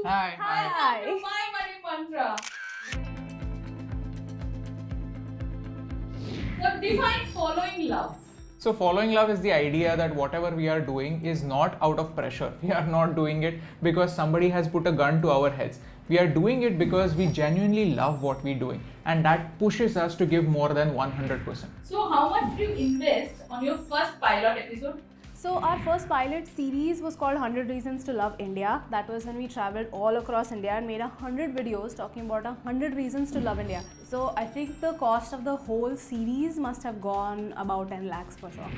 Hi. Hi. Welcome to my money mantra. So define following love. So following love is the idea that whatever we are doing is not out of pressure. We are not doing it because somebody has put a gun to our heads. We are doing it because we genuinely love what we're doing, and that pushes us to give more than 100%. So how much did you invest on your first pilot episode? So our first pilot series was called 100 Reasons to Love India. That was when we traveled all across India and made 100 videos talking about 100 reasons to love India. So I think the cost of the whole series must have gone about 10 lakhs for sure.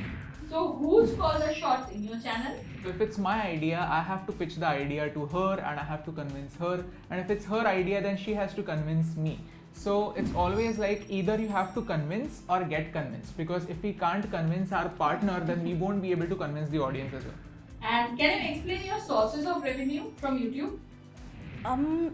So who's called the shots in your channel? So if it's my idea, I have to pitch the idea to her and I have to convince her. And if it's her idea, then she has to convince me. So it's always like either you have to convince or get convinced, because if we can't convince our partner, then we won't be able to convince the audience as well. And can you explain your sources of revenue from YouTube?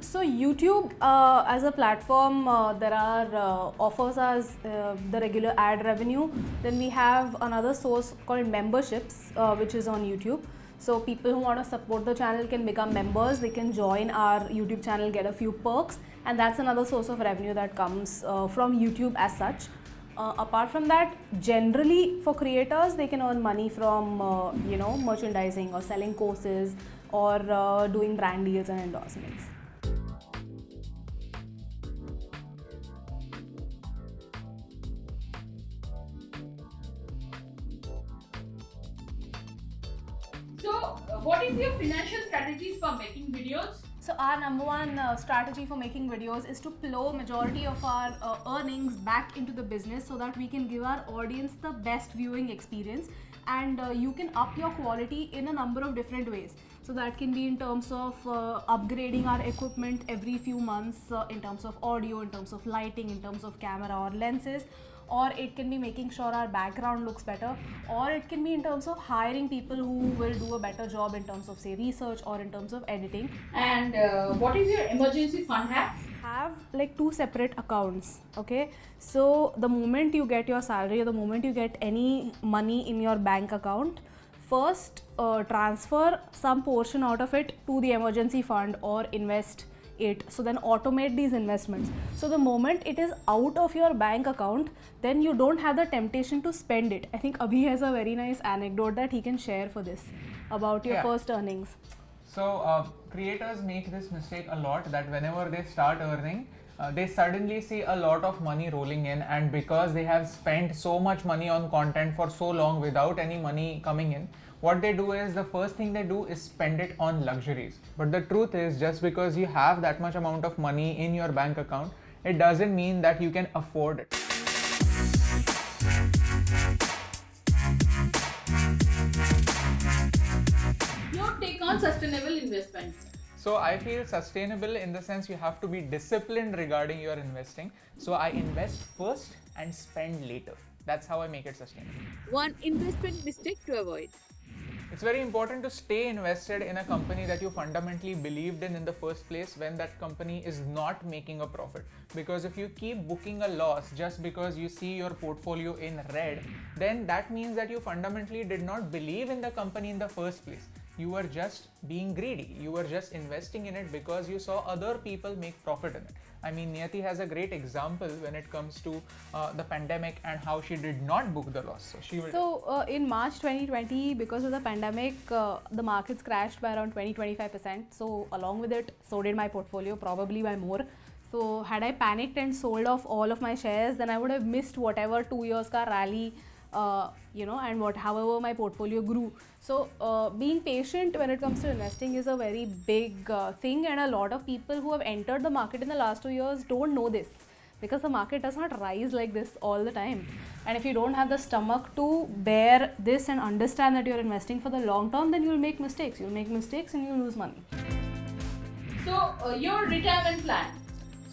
So YouTube as a platform, there are offers us the regular ad revenue. Then we have another source called memberships, which is on YouTube. So people who want to support the channel can become members. They can join our YouTube channel, get a few perks, and that's another source of revenue that comes from YouTube as such. Apart from that, generally for creators, they can earn money from merchandising or selling courses or doing brand deals and endorsements. So what is your financial strategies for making videos? So our number one strategy for making videos is to plow majority of our earnings back into the business so that we can give our audience the best viewing experience, and you can up your quality in a number of different ways. So that can be in terms of upgrading our equipment every few months, in terms of audio, in terms of lighting, in terms of camera or lenses, or it can be making sure our background looks better, or it can be in terms of hiring people who will do a better job in terms of say research or in terms of editing. And what is your emergency fund hack? Have like two separate accounts. Okay, so the moment you get your salary or the moment you get any money in your bank account, first transfer some portion out of it to the emergency fund or invest it. So then automate these investments. So the moment it is out of your bank account, then you don't have the temptation to spend it. I think Abhi has a very nice anecdote that he can share for this about your first earnings. So creators make this mistake a lot, that whenever they start earning, they suddenly see a lot of money rolling in, and because they have spent so much money on content for so long without any money coming in, what they do is the first thing they do is spend it on luxuries. But the truth is, just because you have that much amount of money in your bank account, it doesn't mean that you can afford it. Your take on sustainable investments. So I feel sustainable in the sense you have to be disciplined regarding your investing. So I invest first and spend later. That's how I make it sustainable. One investment mistake to avoid. It's very important to stay invested in a company that you fundamentally believed in the first place when that company is not making a profit. Because if you keep booking a loss just because you see your portfolio in red, then that means that you fundamentally did not believe in the company in the first place. You were just being greedy. You were just investing in it because you saw other people make profit in it. I mean, Niyati has a great example when it comes to the pandemic and how she did not book the loss. So she will. So in March 2020, because of the pandemic, the markets crashed by around 20-25%. So along with it, so did my portfolio, probably by more. So had I panicked and sold off all of my shares, then I would have missed whatever 2 years ka rally, and however my portfolio grew. So being patient when it comes to investing is a very big thing, and a lot of people who have entered the market in the last 2 years don't know this, because the market does not rise like this all the time. And if you don't have the stomach to bear this and understand that you're investing for the long term, then you'll make mistakes. You'll make mistakes and you'll lose money. So your retirement plan.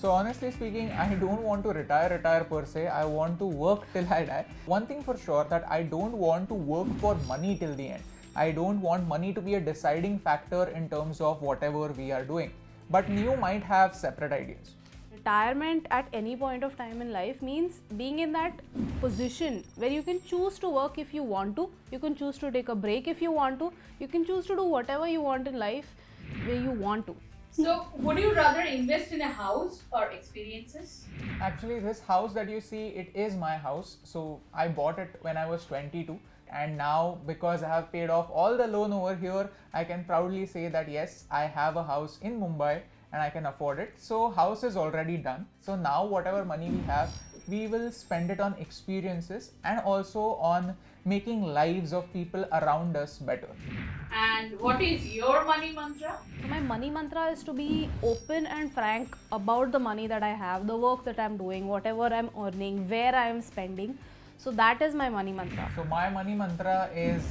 So honestly speaking, I don't want to retire per se. I want to work till I die. One thing for sure, that I don't want to work for money till the end. I don't want money to be a deciding factor in terms of whatever we are doing. But Niyu might have separate ideas. Retirement at any point of time in life means being in that position where you can choose to work if you want to, you can choose to take a break if you want to, you can choose to do whatever you want in life where you want to. So, would you rather invest in a house or experiences? Actually, this house that you see, it is my house. So I bought it when I was 22, and now because I have paid off all the loan over here, I can proudly say that yes, I have a house in Mumbai and I can afford it. So house is already done. So now whatever money we have, we will spend it on experiences and also on making lives of people around us better. And what is your money mantra? So my money mantra is to be open and frank about the money that I have, the work that I'm doing, whatever I'm earning, where I am spending. So that is my money mantra. So my money mantra is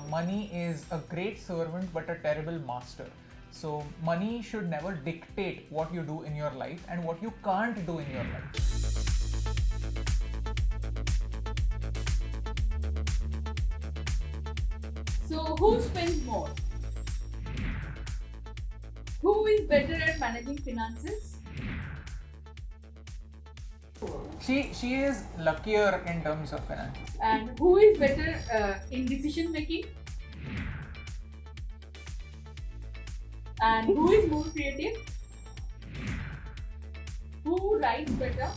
money is a great servant but a terrible master. So money should never dictate what you do in your life and what you can't do in your life. So, who spends more? Who is better at managing finances? She is luckier in terms of finance. And who is better in decision making? And who is more creative? Who writes better?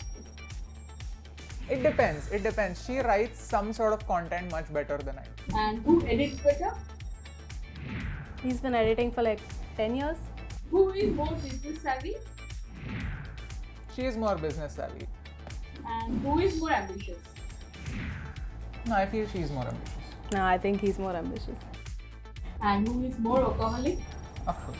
It depends. It depends. She writes some sort of content much better than I do. And who edits better? He's been editing for like 10 years. Who is more business savvy? She is more business savvy. And who is more ambitious? No, I feel she is more ambitious. No, I think he's more ambitious. And who is more workaholic? Of course.